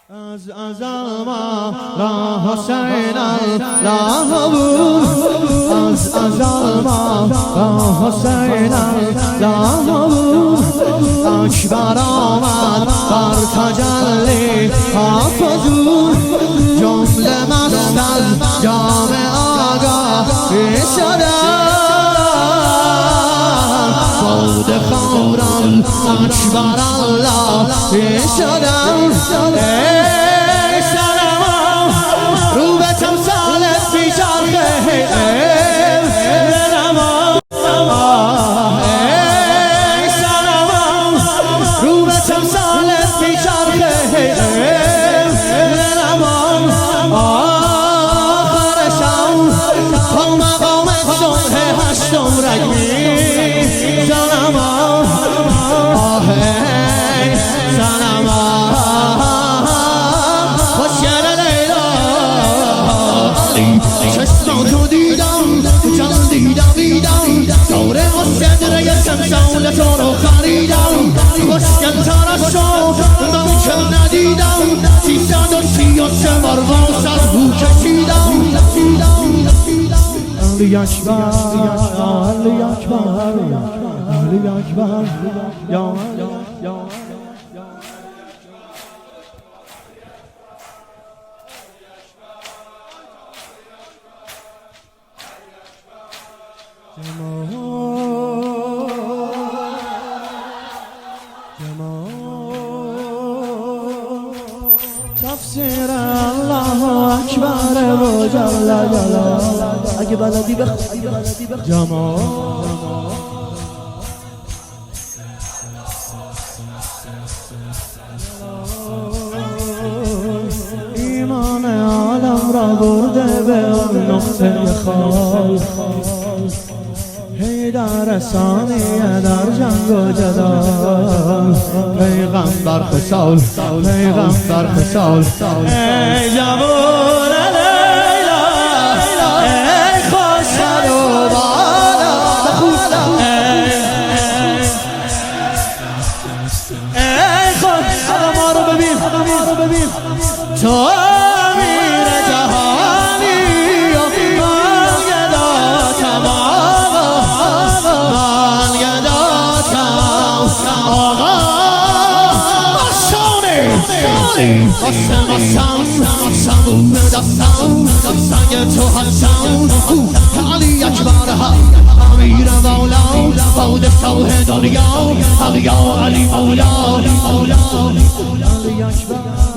از ازما را حسین الله بود، از ازما را حسین الله بود. اکبر آمد بر تجلی حافظون، جمله مست از جام آگاهی شدن. باده خوران اکبر الله شدن. ای سلام رو به تمثالت بی چرخه، ای سلام ای سلام رو به تمثالت بی چرخه، ای سلام آخر شام با مقام صبح هشتم رگمی چشماتو دیدم دیدم دور حسین تمثال تو رو خریدم. خوشگل ترش شو من که ندیدم، 333 بار واس از او کشیدم. علی اکبر علی اکبر علی اکبر یا تفسیر الله اکبر و جل جلاله. اگه بلدی بخون جمال ایمان عالم را برده به اون نقطه خال. در ثانیه در جنگ و جدال، پیغمبر خصال پیغمبر خصال. ای جوان لیلا ای خوش و بالا، ای خوش ما رو ببین تو امیر جهانی و مانگدا تمام آقا قسم دستم سنگ تو هستم. علی اکبر امیر مولا پادشاه دنیا، حق یا علی مولا. علی اکبر